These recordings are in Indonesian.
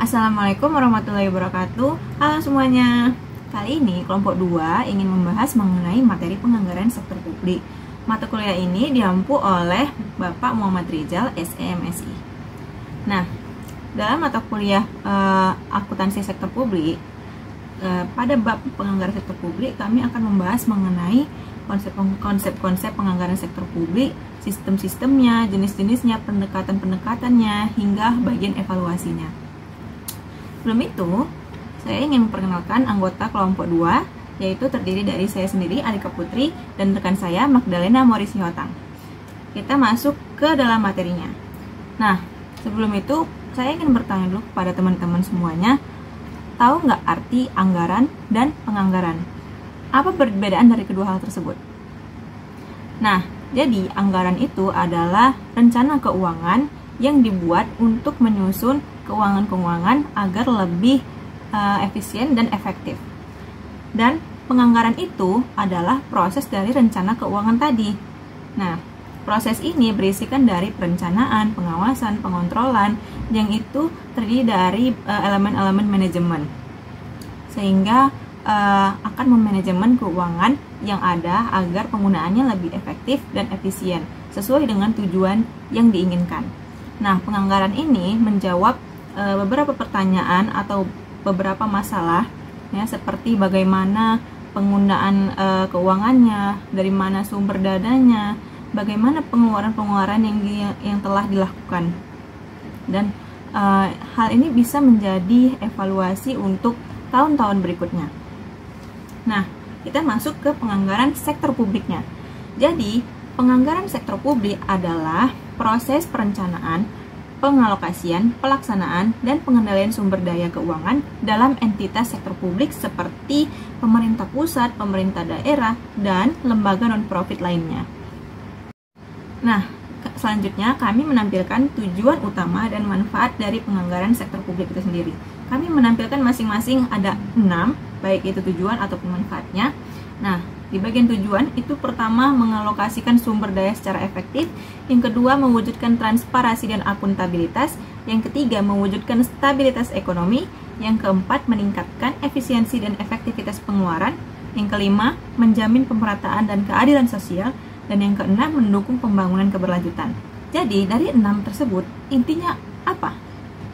Assalamualaikum warahmatullahi wabarakatuh. Halo semuanya. Kali ini kelompok 2 ingin membahas mengenai materi penganggaran sektor publik. Mata kuliah ini diampu oleh Bapak Muhammad Rizal, SEMSI. Nah, dalam mata kuliah akuntansi sektor publik, pada bab penganggaran sektor publik kami akan membahas mengenai konsep-konsep penganggaran sektor publik, sistem-sistemnya, jenis-jenisnya, pendekatan-pendekatannya, hingga bagian evaluasinya. Sebelum itu, saya ingin memperkenalkan anggota kelompok 2, yaitu terdiri dari saya sendiri, Alika Putri, dan rekan saya, Magdalena Morisiotang. Kita masuk ke dalam materinya. Nah, sebelum itu, saya ingin bertanya dulu kepada teman-teman semuanya, tahu nggak arti anggaran dan penganggaran? Apa perbedaan dari kedua hal tersebut? Nah, jadi anggaran itu adalah rencana keuangan yang dibuat untuk menyusun keuangan-keuangan agar lebih efisien dan efektif. Dan penganggaran itu adalah proses dari rencana keuangan tadi. Nah, proses ini berisikan dari perencanaan, pengawasan, pengontrolan, yang itu terdiri dari elemen-elemen manajemen. Sehingga akan memanajemen keuangan yang ada agar penggunaannya lebih efektif dan efisien, sesuai dengan tujuan yang diinginkan. Nah, penganggaran ini menjawab beberapa pertanyaan atau beberapa masalah, ya, seperti bagaimana penggunaan keuangannya, dari mana sumber dananya, bagaimana pengeluaran-pengeluaran yang telah dilakukan, dan hal ini bisa menjadi evaluasi untuk tahun-tahun berikutnya. Nah, kita masuk ke penganggaran sektor publiknya. Jadi, penganggaran sektor publik adalah proses perencanaan, pengalokasian, pelaksanaan, dan pengendalian sumber daya keuangan dalam entitas sektor publik seperti pemerintah pusat, pemerintah daerah, dan lembaga non-profit lainnya. Nah, selanjutnya kami menampilkan tujuan utama dan manfaat dari penganggaran sektor publik itu sendiri. Kami menampilkan masing-masing ada 6, baik itu tujuan ataupun manfaatnya. Nah, di bagian tujuan itu pertama mengalokasikan sumber daya secara efektif, yang kedua mewujudkan transparansi dan akuntabilitas, yang ketiga mewujudkan stabilitas ekonomi, yang keempat meningkatkan efisiensi dan efektivitas pengeluaran, yang kelima menjamin pemerataan dan keadilan sosial, dan yang keenam mendukung pembangunan keberlanjutan. Jadi dari 6 tersebut intinya apa?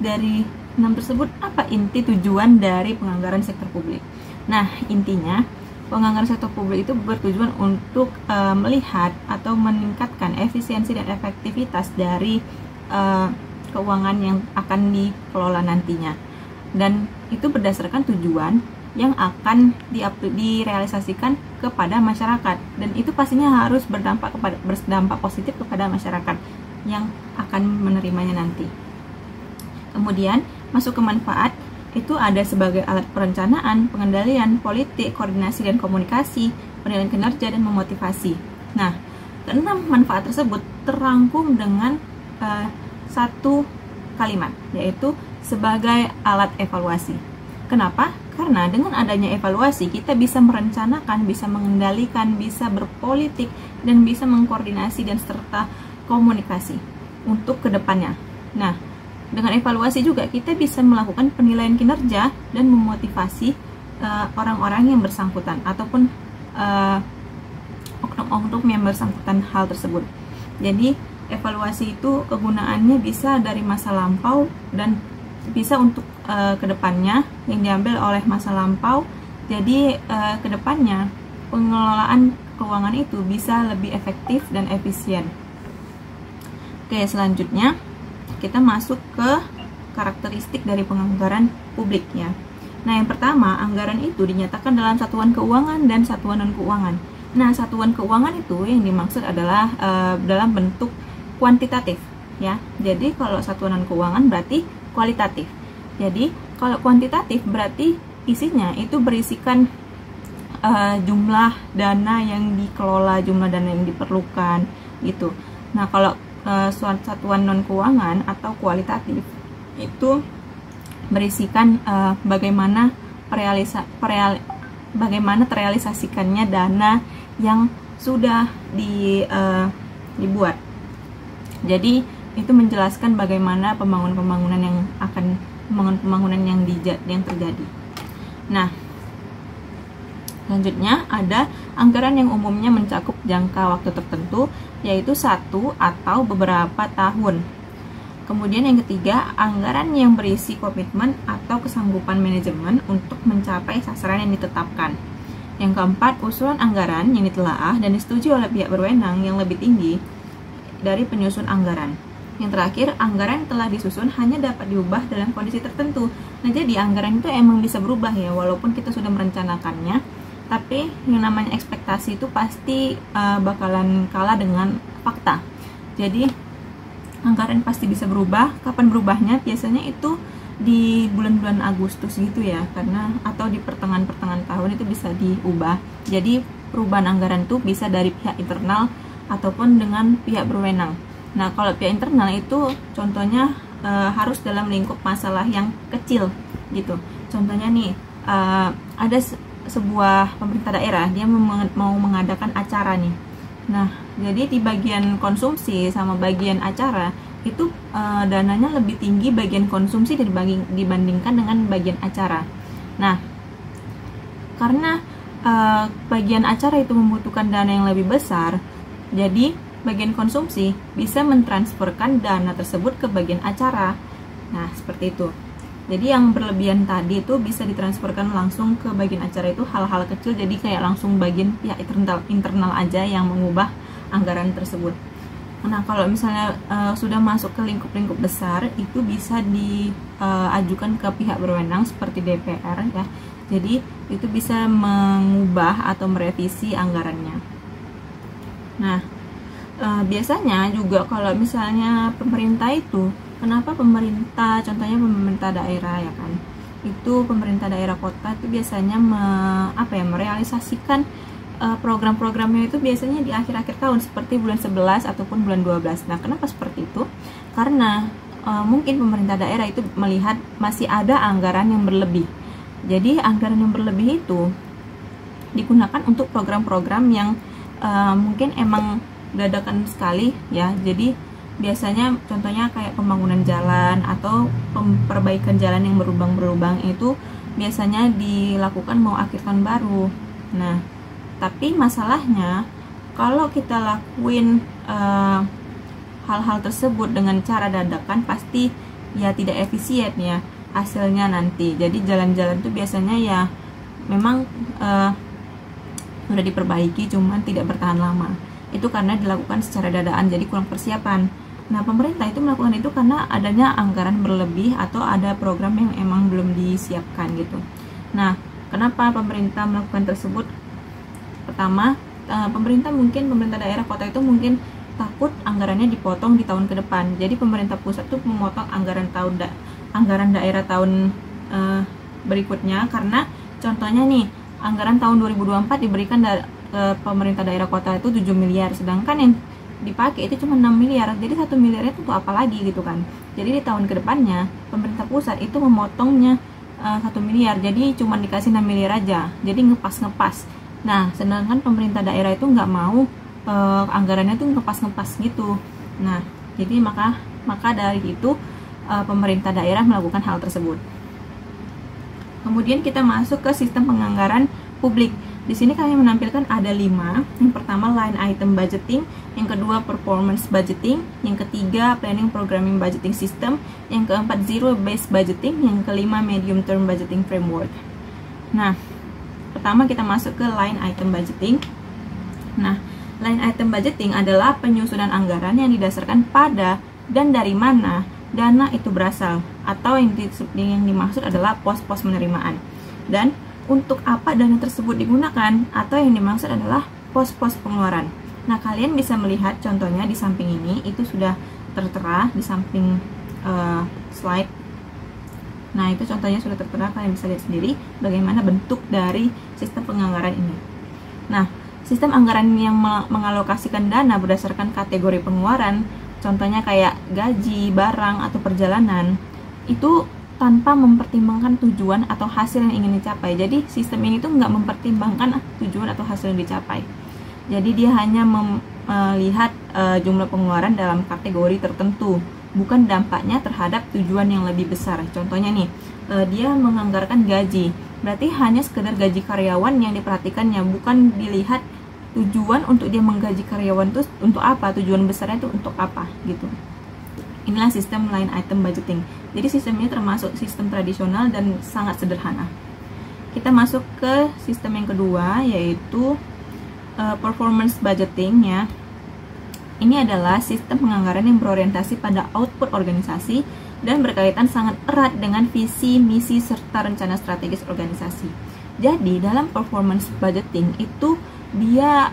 Dari 6 tersebut apa inti tujuan dari penganggaran sektor publik? Nah, intinya penganggaran sektor publik itu bertujuan untuk melihat atau meningkatkan efisiensi dan efektivitas dari keuangan yang akan dikelola nantinya, dan itu berdasarkan tujuan yang akan direalisasikan kepada masyarakat, dan itu pastinya harus berdampak positif kepada masyarakat yang akan menerimanya nanti. Kemudian masuk ke manfaat, itu ada sebagai alat perencanaan, pengendalian, politik, koordinasi dan komunikasi, penilaian kinerja dan memotivasi. Nah, keenam manfaat tersebut terangkum dengan satu kalimat, yaitu sebagai alat evaluasi. Kenapa? Karena dengan adanya evaluasi kita bisa merencanakan, bisa mengendalikan, bisa berpolitik, dan bisa mengkoordinasi dan serta komunikasi untuk kedepannya. Nah, dengan evaluasi juga kita bisa melakukan penilaian kinerja dan memotivasi orang-orang yang bersangkutan ataupun oknum-oknum yang bersangkutan hal tersebut. Jadi evaluasi itu kegunaannya bisa dari masa lampau dan bisa untuk kedepannya yang diambil oleh masa lampau. Jadi kedepannya pengelolaan keuangan itu bisa lebih efektif dan efisien. Oke, selanjutnya kita masuk ke karakteristik dari penganggaran publik, ya. Nah, yang pertama, anggaran itu dinyatakan dalam satuan keuangan dan satuan non-keuangan. Nah, satuan keuangan itu yang dimaksud adalah dalam bentuk kuantitatif, ya. Jadi kalau satuan non-keuangan berarti kualitatif. Jadi kalau kuantitatif berarti isinya itu berisikan jumlah dana yang dikelola, jumlah dana yang diperlukan, gitu. Nah, kalau satuan non keuangan atau kualitatif itu berisikan bagaimana terrealisasikannya dana yang sudah dibuat. Jadi itu menjelaskan bagaimana pembangunan yang akan pembangunan yang terjadi. Nah, selanjutnya ada anggaran yang umumnya mencakup jangka waktu tertentu, yaitu 1 atau beberapa tahun. Kemudian yang ketiga, anggaran yang berisi komitmen atau kesanggupan manajemen untuk mencapai sasaran yang ditetapkan. Yang keempat, usulan anggaran yang ditelaah dan disetujui oleh pihak berwenang yang lebih tinggi dari penyusun anggaran. Yang terakhir, anggaran yang telah disusun hanya dapat diubah dalam kondisi tertentu. Nah, jadi anggaran itu emang bisa berubah ya, walaupun kita sudah merencanakannya, tapi yang namanya ekspektasi itu pasti bakalan kalah dengan fakta. Jadi anggaran pasti bisa berubah. Kapan berubahnya? Biasanya itu di bulan-bulan Agustus gitu ya, karena atau di pertengahan tahun itu bisa diubah. Jadi perubahan anggaran itu bisa dari pihak internal ataupun dengan pihak berwenang. Nah, kalau pihak internal itu contohnya harus dalam lingkup masalah yang kecil gitu. Contohnya nih, ada sebuah pemerintah daerah, dia mau mengadakan acara nih. Nah, jadi di bagian konsumsi sama bagian acara itu dananya lebih tinggi bagian konsumsi dibandingkan dengan bagian acara. Nah, karena bagian acara itu membutuhkan dana yang lebih besar, jadi bagian konsumsi bisa mentransferkan dana tersebut ke bagian acara. Nah, seperti itu. Jadi yang berlebihan tadi itu bisa ditransferkan langsung ke bagian acara, itu hal-hal kecil, jadi kayak langsung bagian pihak internal aja yang mengubah anggaran tersebut. Nah, kalau misalnya sudah masuk ke lingkup-lingkup besar, itu bisa diajukan ke pihak berwenang seperti DPR ya. Jadi itu bisa mengubah atau merevisi anggarannya. Nah, biasanya juga kalau misalnya pemerintah itu, kenapa pemerintah, contohnya pemerintah daerah ya kan, itu pemerintah daerah kota itu biasanya merealisasikan program-programnya itu biasanya di akhir-akhir tahun seperti bulan 11 ataupun bulan 12. Nah, kenapa seperti itu? Karena mungkin pemerintah daerah itu melihat masih ada anggaran yang berlebih. Jadi anggaran yang berlebih itu digunakan untuk program-program yang mungkin emang dadakan sekali ya. Jadi biasanya contohnya kayak pembangunan jalan atau perbaikan jalan yang berlubang-berlubang itu biasanya dilakukan mau akhir tahun baru. Nah, tapi masalahnya kalau kita lakuin hal-hal tersebut dengan cara dadakan, pasti ya tidak efisien ya hasilnya nanti. Jadi jalan-jalan itu biasanya ya memang sudah diperbaiki, cuman tidak bertahan lama. Itu karena dilakukan secara dadakan, jadi kurang persiapan. Nah, pemerintah itu melakukan itu karena adanya anggaran berlebih atau ada program yang emang belum disiapkan gitu. Nah, kenapa pemerintah melakukan tersebut? Pertama, pemerintah daerah kota itu mungkin takut anggarannya dipotong di tahun ke depan. Jadi pemerintah pusat tuh memotong anggaran daerah tahun berikutnya, karena contohnya nih, anggaran tahun 2024 diberikan ke pemerintah daerah kota itu 7 miliar, sedangkan yang dipakai itu cuma 6 miliar. Jadi 1 miliarnya itu apa lagi gitu kan. Jadi di tahun kedepannya pemerintah pusat itu memotongnya 1 miliar, jadi cuma dikasih 6 miliar aja, jadi ngepas. Nah, sedangkan pemerintah daerah itu nggak mau anggarannya tuh ngepas gitu. Nah, jadi maka dari itu pemerintah daerah melakukan hal tersebut. Kemudian kita masuk ke sistem penganggaran publik. Di sini kami menampilkan ada 5. Yang pertama line item budgeting, yang kedua performance budgeting, yang ketiga planning programming budgeting system, yang keempat zero based budgeting, yang kelima medium term budgeting framework. Nah, pertama kita masuk ke line item budgeting. Nah, line item budgeting adalah penyusunan anggaran yang didasarkan pada dan dari mana dana itu berasal, atau yang dimaksud adalah pos-pos penerimaan. Dan untuk apa dana tersebut digunakan, atau yang dimaksud adalah pos-pos pengeluaran. Nah, kalian bisa melihat contohnya di samping ini, itu sudah tertera di samping slide. Nah, itu contohnya sudah tertera, kalian bisa lihat sendiri bagaimana bentuk dari sistem penganggaran ini. Nah, sistem anggaran yang mengalokasikan dana berdasarkan kategori pengeluaran, contohnya kayak gaji, barang, atau perjalanan, itu tanpa mempertimbangkan tujuan atau hasil yang ingin dicapai. Jadi sistem ini tuh nggak mempertimbangkan tujuan atau hasil yang dicapai. Jadi dia hanya melihat jumlah pengeluaran dalam kategori tertentu bukan dampaknya terhadap tujuan yang lebih besar. Contohnya nih, dia menganggarkan gaji, berarti hanya sekedar gaji karyawan yang diperhatikannya, bukan dilihat tujuan untuk dia menggaji karyawan itu untuk apa, tujuan besarnya itu untuk apa gitu. Inilah sistem line item budgeting. Jadi sistemnya termasuk sistem tradisional dan sangat sederhana. Kita masuk ke sistem yang kedua, yaitu performance budgeting ya. Ini adalah sistem penganggaran yang berorientasi pada output organisasi dan berkaitan sangat erat dengan visi, misi, serta rencana strategis organisasi. Jadi dalam performance budgeting itu dia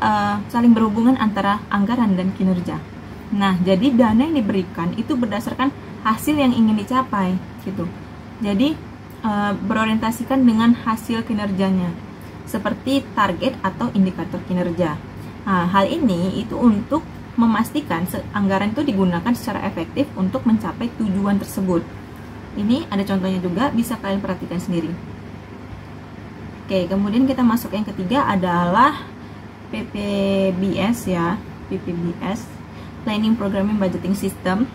saling berhubungan antara anggaran dan kinerja. Nah, jadi dana yang diberikan itu berdasarkan hasil yang ingin dicapai gitu. Jadi berorientasikan dengan hasil kinerjanya, seperti target atau indikator kinerja. Nah, hal ini itu untuk memastikan anggaran itu digunakan secara efektif untuk mencapai tujuan tersebut. Ini ada contohnya juga, bisa kalian perhatikan sendiri. Oke, kemudian kita masuk yang ketiga adalah PPBS ya, PPBS, Planning Programming Budgeting System.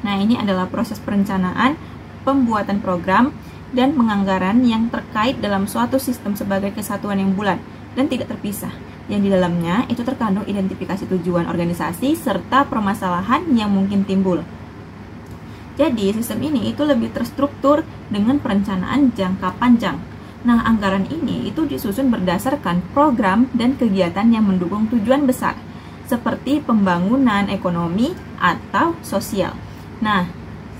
Nah, ini adalah proses perencanaan, pembuatan program, dan penganggaran yang terkait dalam suatu sistem sebagai kesatuan yang bulat dan tidak terpisah, yang di dalamnya itu terkandung identifikasi tujuan organisasi serta permasalahan yang mungkin timbul. Jadi, sistem ini itu lebih terstruktur dengan perencanaan jangka panjang. Nah, anggaran ini itu disusun berdasarkan program dan kegiatan yang mendukung tujuan besar, seperti pembangunan ekonomi atau sosial. Nah,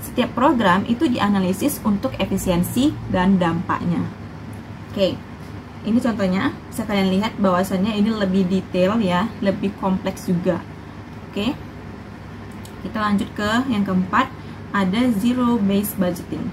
setiap program itu dianalisis untuk efisiensi dan dampaknya. Oke, ini contohnya, bisa kalian lihat bahwasannya ini lebih detail ya, lebih kompleks juga. Oke, kita lanjut ke yang keempat, ada zero based budgeting.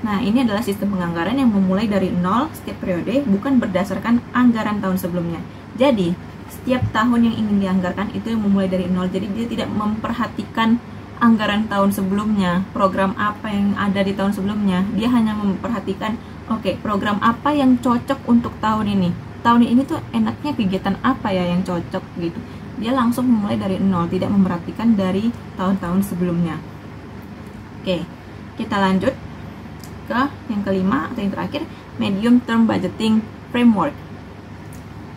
Nah, ini adalah sistem penganggaran yang memulai dari nol setiap periode, bukan berdasarkan anggaran tahun sebelumnya. Jadi, setiap tahun yang ingin dianggarkan itu yang memulai dari nol, jadi dia tidak memperhatikan anggaran tahun sebelumnya, program apa yang ada di tahun sebelumnya. Dia hanya memperhatikan, oke, program apa yang cocok untuk tahun ini. Tahun ini tuh enaknya kegiatan apa ya yang cocok gitu. Dia langsung memulai dari nol, tidak memperhatikan dari tahun-tahun sebelumnya. Oke, kita lanjut ke yang kelima atau yang terakhir, medium term budgeting framework.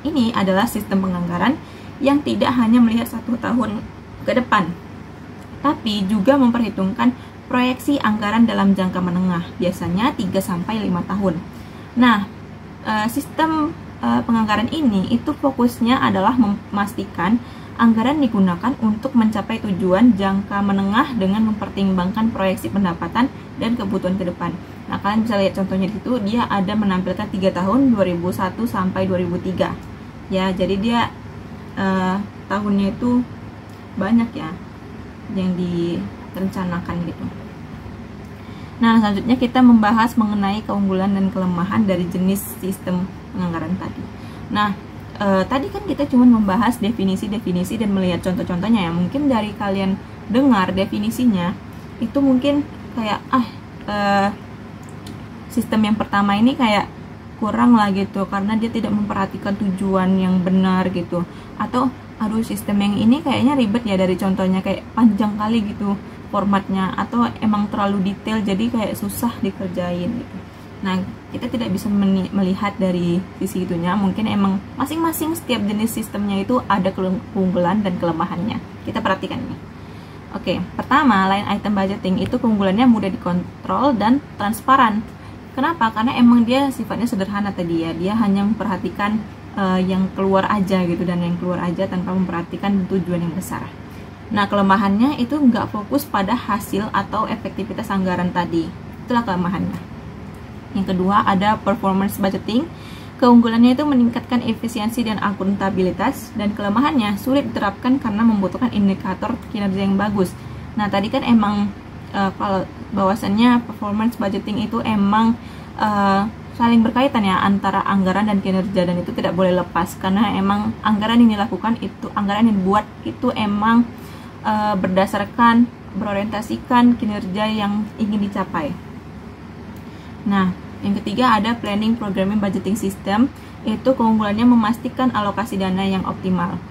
Ini adalah sistem penganggaran yang tidak hanya melihat 1 tahun ke depan, tapi juga memperhitungkan proyeksi anggaran dalam jangka menengah, biasanya 3-5 tahun. Nah, sistem penganggaran ini itu fokusnya adalah memastikan anggaran digunakan untuk mencapai tujuan jangka menengah dengan mempertimbangkan proyeksi pendapatan dan kebutuhan ke depan. Nah, kalian bisa lihat contohnya di situ, dia ada menampilkan 3 tahun, 2001 sampai 2003. Ya, jadi dia tahunnya itu banyak ya yang direncanakan gitu. Nah, selanjutnya kita membahas mengenai keunggulan dan kelemahan dari jenis sistem penganggaran tadi. Nah, tadi kan kita cuma membahas definisi-definisi dan melihat contoh-contohnya ya. Mungkin dari kalian dengar definisinya itu mungkin kayak sistem yang pertama ini kayak kurang lah gitu, karena dia tidak memperhatikan tujuan yang benar gitu. Atau aduh, sistem yang ini kayaknya ribet ya, dari contohnya kayak panjang kali gitu formatnya, atau emang terlalu detail jadi kayak susah dikerjain gitu. Nah, kita tidak bisa melihat dari sisi itunya. Mungkin emang masing-masing setiap jenis sistemnya itu ada keunggulan dan kelemahannya. Kita perhatikan ini. Oke, pertama, line item budgeting itu keunggulannya mudah dikontrol dan transparan. Kenapa? Karena emang dia sifatnya sederhana tadi ya. Dia hanya memperhatikan yang keluar aja gitu, dan yang keluar aja tanpa memperhatikan tujuan yang besar. Nah, kelemahannya itu nggak fokus pada hasil atau efektivitas anggaran tadi. Itulah kelemahannya. Yang kedua, ada performance budgeting. Keunggulannya itu meningkatkan efisiensi dan akuntabilitas, dan kelemahannya sulit diterapkan karena membutuhkan indikator kinerja yang bagus. Nah, tadi kan emang kalau bahwasannya performance budgeting itu emang saling berkaitan ya antara anggaran dan kinerja, dan itu tidak boleh lepas karena emang anggaran yang dilakukan itu, anggaran yang dibuat itu emang berdasarkan, berorientasikan kinerja yang ingin dicapai. Nah, yang ketiga ada planning programming budgeting system, itu keunggulannya memastikan alokasi dana yang optimal.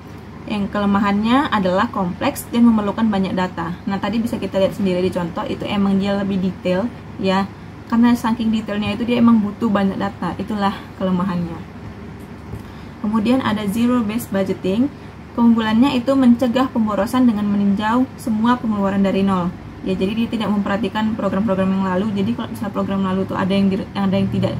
Yang kelemahannya adalah kompleks dan memerlukan banyak data. Nah, tadi bisa kita lihat sendiri di contoh, itu emang dia lebih detail ya. Karena saking detailnya itu dia emang butuh banyak data. Itulah kelemahannya. Kemudian ada zero based budgeting. Keunggulannya itu mencegah pemborosan dengan meninjau semua pengeluaran dari nol. Ya, jadi dia tidak memperhatikan program-program yang lalu. Jadi kalau misalnya program lalu tuh ada yang tidak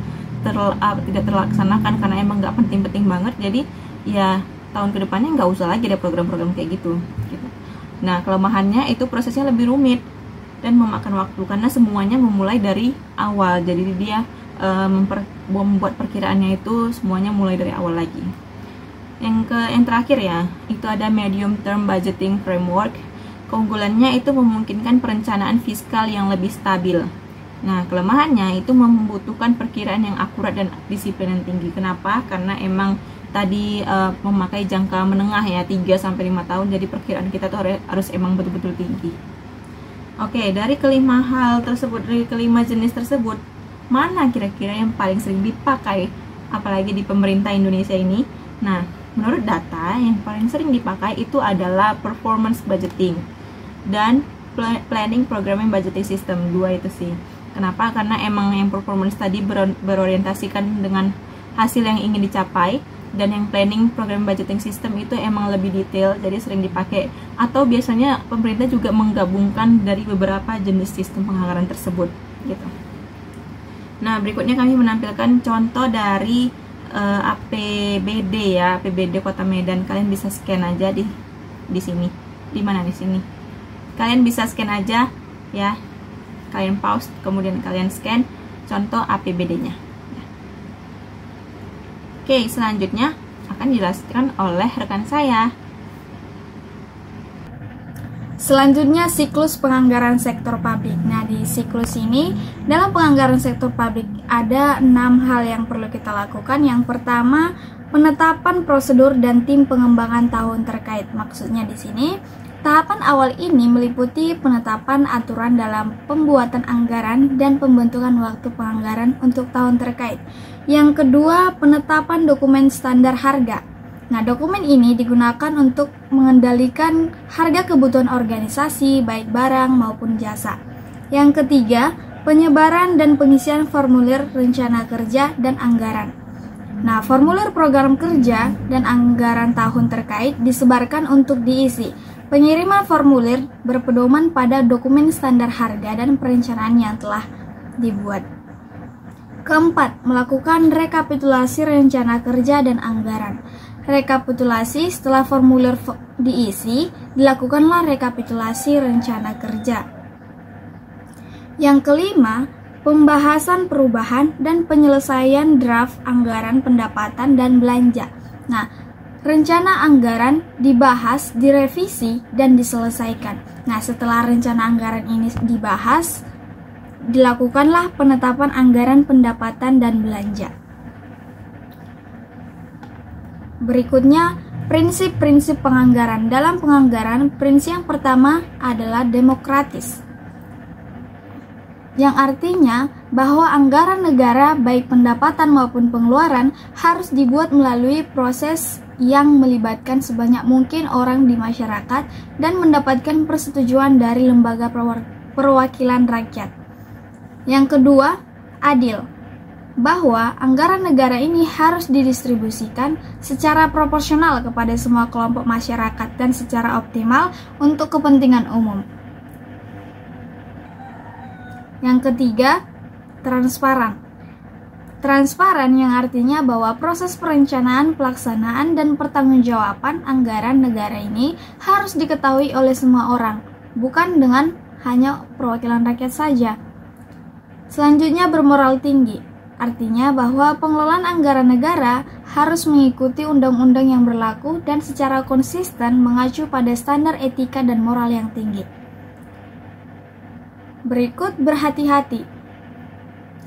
terlaksanakan karena emang nggak penting-penting banget. Jadi ya tahun kedepannya nggak usah lagi ada program-program kayak gitu. Nah, kelemahannya itu prosesnya lebih rumit dan memakan waktu karena semuanya memulai dari awal. Jadi dia membuat perkiraannya itu semuanya mulai dari awal lagi. Yang terakhir ya, itu ada medium term budgeting framework. Keunggulannya itu memungkinkan perencanaan fiskal yang lebih stabil. Nah, kelemahannya itu membutuhkan perkiraan yang akurat dan disiplin yang tinggi. Kenapa? Karena emang tadi memakai jangka menengah ya, 3-5 tahun, jadi perkiraan kita tuh harus emang betul-betul tinggi. Oke, dari kelima hal tersebut, dari kelima jenis tersebut, mana kira-kira yang paling sering dipakai, apalagi di pemerintah Indonesia ini? Nah, menurut data, yang paling sering dipakai itu adalah performance budgeting dan planning programming budgeting system, dua itu sih. Kenapa? Karena emang yang performance tadi berorientasikan dengan hasil yang ingin dicapai, dan yang planning program budgeting system itu emang lebih detail, jadi sering dipakai. Atau biasanya pemerintah juga menggabungkan dari beberapa jenis sistem penganggaran tersebut gitu. Nah, berikutnya kami menampilkan contoh dari APBD ya, APBD Kota Medan. Kalian bisa scan aja di sini. Di mana di sini? Kalian bisa scan aja ya. Kalian pause, kemudian kalian scan contoh APBD-nya. Oke, selanjutnya akan dijelaskan oleh rekan saya. Selanjutnya, siklus penganggaran sektor publik. Nah, di siklus ini, dalam penganggaran sektor publik ada 6 hal yang perlu kita lakukan. Yang pertama, penetapan prosedur dan tim pengembangan tahun terkait. Maksudnya di sini, tahapan awal ini meliputi penetapan aturan dalam pembuatan anggaran dan pembentukan waktu penganggaran untuk tahun terkait. Yang kedua, penetapan dokumen standar harga. Nah, dokumen ini digunakan untuk mengendalikan harga kebutuhan organisasi, baik barang maupun jasa. Yang ketiga, penyebaran dan pengisian formulir rencana kerja dan anggaran. Nah, formulir program kerja dan anggaran tahun terkait disebarkan untuk diisi. Pengiriman formulir berpedoman pada dokumen standar harga dan perencanaan yang telah dibuat. Keempat, melakukan rekapitulasi rencana kerja dan anggaran. Rekapitulasi setelah formulir diisi, dilakukanlah rekapitulasi rencana kerja. Yang kelima, pembahasan perubahan dan penyelesaian draft anggaran pendapatan dan belanja. Nah, rencana anggaran dibahas, direvisi, dan diselesaikan. Nah, setelah rencana anggaran ini dibahas, dilakukanlah penetapan anggaran pendapatan dan belanja. Berikutnya, prinsip-prinsip penganggaran. Dalam penganggaran, prinsip yang pertama adalah demokratis, yang artinya bahwa anggaran negara baik pendapatan maupun pengeluaran harus dibuat melalui proses yang melibatkan sebanyak mungkin orang di masyarakat dan mendapatkan persetujuan dari lembaga perwakilan rakyat. Yang kedua, adil, bahwa anggaran negara ini harus didistribusikan secara proporsional kepada semua kelompok masyarakat dan secara optimal untuk kepentingan umum. Yang ketiga, transparan. Transparan yang artinya bahwa proses perencanaan, pelaksanaan, dan pertanggungjawaban anggaran negara ini harus diketahui oleh semua orang, bukan dengan hanya perwakilan rakyat saja. Selanjutnya, bermoral tinggi, artinya bahwa pengelolaan anggaran negara harus mengikuti undang-undang yang berlaku dan secara konsisten mengacu pada standar etika dan moral yang tinggi. Berikut, berhati-hati.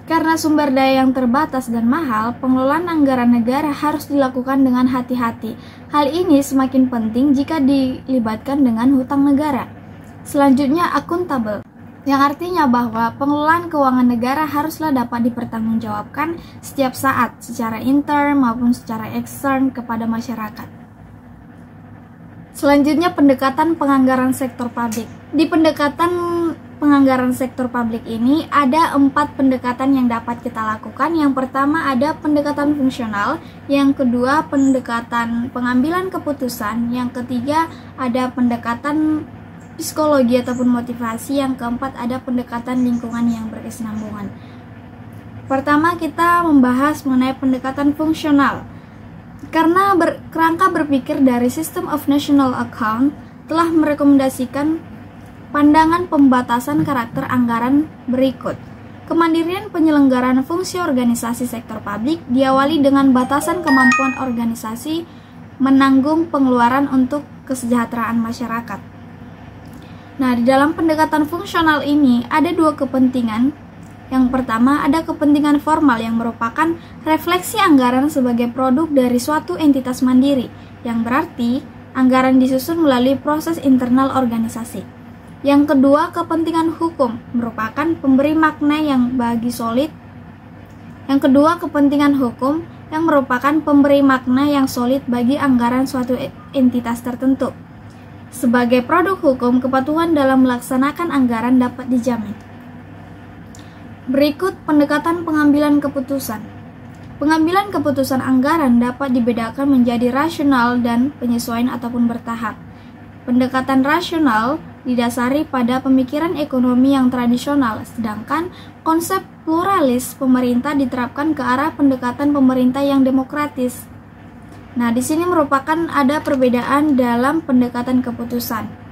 Karena sumber daya yang terbatas dan mahal, pengelolaan anggaran negara harus dilakukan dengan hati-hati. Hal ini semakin penting jika dilibatkan dengan hutang negara. Selanjutnya, akuntabel, yang artinya bahwa pengelolaan keuangan negara haruslah dapat dipertanggungjawabkan setiap saat secara intern maupun secara ekstern kepada masyarakat. Selanjutnya, pendekatan penganggaran sektor publik. Di pendekatan penganggaran sektor publik ini ada 4 pendekatan yang dapat kita lakukan. Yang pertama ada pendekatan fungsional, yang kedua pendekatan pengambilan keputusan, yang ketiga ada pendekatan psikologi ataupun motivasi, yang keempat ada pendekatan lingkungan yang berkesinambungan. Pertama, kita membahas mengenai pendekatan fungsional. Karena kerangka berpikir dari System of National Account telah merekomendasikan pandangan pembatasan karakter anggaran berikut. Kemandirian penyelenggaraan fungsi organisasi sektor publik diawali dengan batasan kemampuan organisasi menanggung pengeluaran untuk kesejahteraan masyarakat. Nah, di dalam pendekatan fungsional ini ada 2 kepentingan. Yang pertama, ada kepentingan formal yang merupakan refleksi anggaran sebagai produk dari suatu entitas mandiri, yang berarti anggaran disusun melalui proses internal organisasi. Yang kedua, kepentingan hukum merupakan pemberi makna yang bagi solid. Yang kedua, kepentingan hukum yang merupakan pemberi makna yang solid bagi anggaran suatu entitas tertentu. Sebagai produk hukum, kepatuhan dalam melaksanakan anggaran dapat dijamin. Berikut pendekatan pengambilan keputusan. Pengambilan keputusan anggaran dapat dibedakan menjadi rasional dan penyesuaian ataupun bertahap. Pendekatan rasional didasari pada pemikiran ekonomi yang tradisional, sedangkan konsep pluralis pemerintah diterapkan ke arah pendekatan pemerintah yang demokratis. Nah, di sini merupakan ada perbedaan dalam pendekatan keputusan.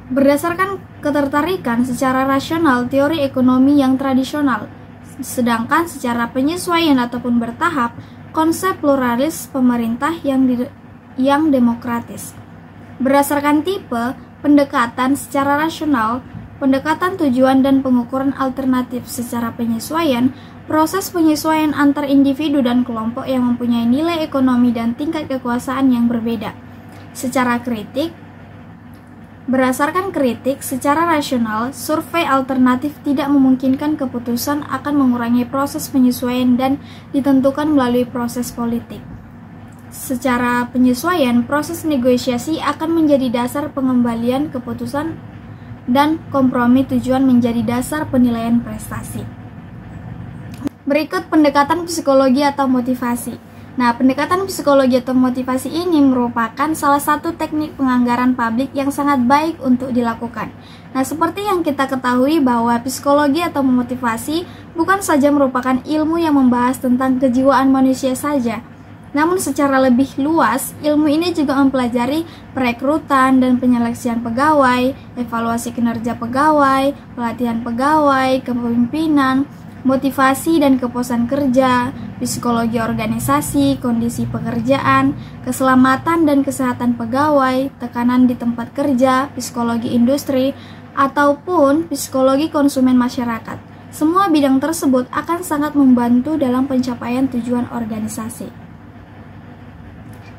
Berdasarkan ketertarikan secara rasional teori ekonomi yang tradisional, sedangkan secara penyesuaian ataupun bertahap konsep pluralis pemerintah yang demokratis. Berdasarkan tipe pendekatan secara rasional, pendekatan tujuan dan pengukuran alternatif secara penyesuaian, proses penyesuaian antar individu dan kelompok yang mempunyai nilai ekonomi dan tingkat kekuasaan yang berbeda. Secara kritik, berdasarkan kritik secara rasional, survei alternatif tidak memungkinkan keputusan akan mengurangi proses penyesuaian dan ditentukan melalui proses politik. Secara penyesuaian, proses negosiasi akan menjadi dasar pengembalian keputusan dan kompromi tujuan menjadi dasar penilaian prestasi. Berikut pendekatan psikologi atau motivasi. Nah, pendekatan psikologi atau motivasi ini merupakan salah satu teknik penganggaran publik yang sangat baik untuk dilakukan. Nah, seperti yang kita ketahui bahwa psikologi atau motivasi bukan saja merupakan ilmu yang membahas tentang kejiwaan manusia saja, namun secara lebih luas, ilmu ini juga mempelajari perekrutan dan penyeleksian pegawai, evaluasi kinerja pegawai, pelatihan pegawai, kepemimpinan, motivasi dan kepuasan kerja, psikologi organisasi, kondisi pekerjaan, keselamatan dan kesehatan pegawai, tekanan di tempat kerja, psikologi industri, ataupun psikologi konsumen masyarakat. Semua bidang tersebut akan sangat membantu dalam pencapaian tujuan organisasi.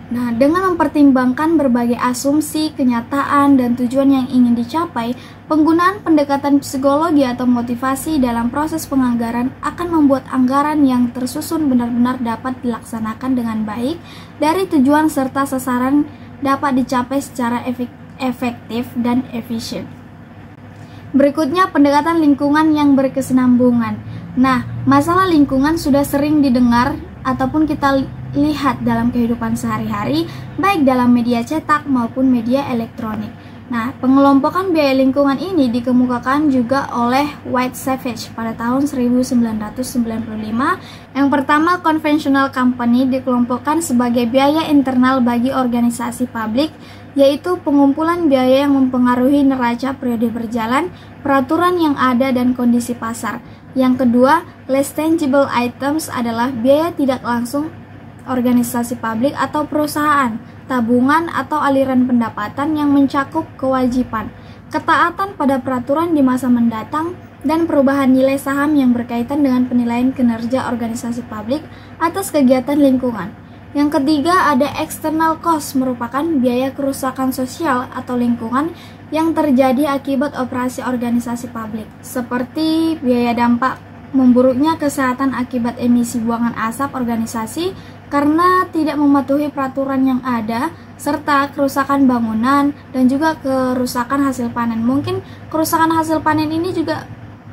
Nah, dengan mempertimbangkan berbagai asumsi, kenyataan, dan tujuan yang ingin dicapai, penggunaan pendekatan psikologi atau motivasi dalam proses penganggaran akan membuat anggaran yang tersusun benar-benar dapat dilaksanakan dengan baik dari tujuan serta sasaran dapat dicapai secara efektif dan efisien. Berikutnya, pendekatan lingkungan yang berkesinambungan. Nah, masalah lingkungan sudah sering didengar ataupun kita lihat dalam kehidupan sehari-hari, baik dalam media cetak maupun media elektronik. Nah, pengelompokan biaya lingkungan ini dikemukakan juga oleh White Savage pada tahun 1995. Yang pertama, conventional company dikelompokkan sebagai biaya internal bagi organisasi publik, yaitu pengumpulan biaya yang mempengaruhi neraca periode berjalan, peraturan yang ada, dan kondisi pasar. Yang kedua, less tangible items adalah biaya tidak langsung organisasi publik atau perusahaan, tabungan atau aliran pendapatan yang mencakup kewajiban, ketaatan pada peraturan di masa mendatang, dan perubahan nilai saham yang berkaitan dengan penilaian kinerja organisasi publik atas kegiatan lingkungan. Yang ketiga, ada external cost, merupakan biaya kerusakan sosial atau lingkungan yang terjadi akibat operasi organisasi publik, seperti biaya dampak memburuknya kesehatan akibat emisi buangan asap organisasi, karena tidak mematuhi peraturan yang ada, serta kerusakan bangunan dan juga kerusakan hasil panen. Mungkin kerusakan hasil panen ini juga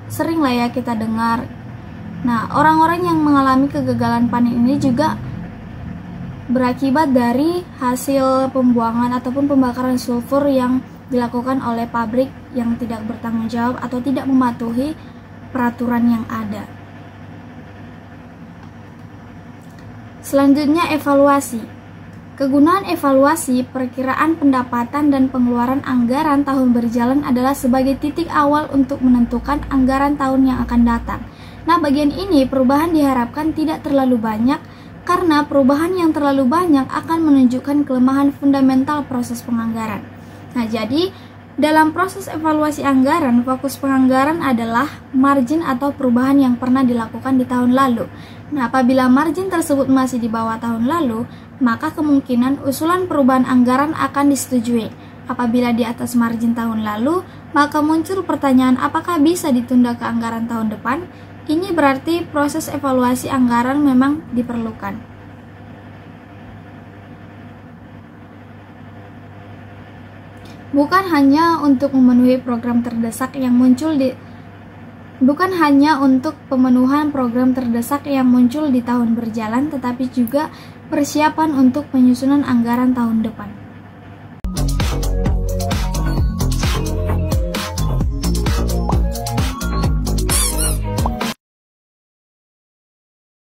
sering lah ya kita dengar. Nah, orang-orang yang mengalami kegagalan panen ini juga berakibat dari hasil pembuangan ataupun pembakaran sulfur yang dilakukan oleh pabrik yang tidak bertanggung jawab atau tidak mematuhi peraturan yang ada. Selanjutnya, evaluasi. Kegunaan evaluasi, perkiraan pendapatan dan pengeluaran anggaran tahun berjalan adalah sebagai titik awal untuk menentukan anggaran tahun yang akan datang. Nah, bagian ini perubahan diharapkan tidak terlalu banyak karena perubahan yang terlalu banyak akan menunjukkan kelemahan fundamental proses penganggaran. Nah, jadi dalam proses evaluasi anggaran, fokus penganggaran adalah margin atau perubahan yang pernah dilakukan di tahun lalu. Nah, apabila margin tersebut masih di bawah tahun lalu, maka kemungkinan usulan perubahan anggaran akan disetujui. Apabila di atas margin tahun lalu, maka muncul pertanyaan apakah bisa ditunda ke anggaran tahun depan. Ini berarti proses evaluasi anggaran memang diperlukan. Bukan hanya untuk memenuhi program terdesak yang muncul di tahun berjalan, tetapi juga persiapan untuk penyusunan anggaran tahun depan.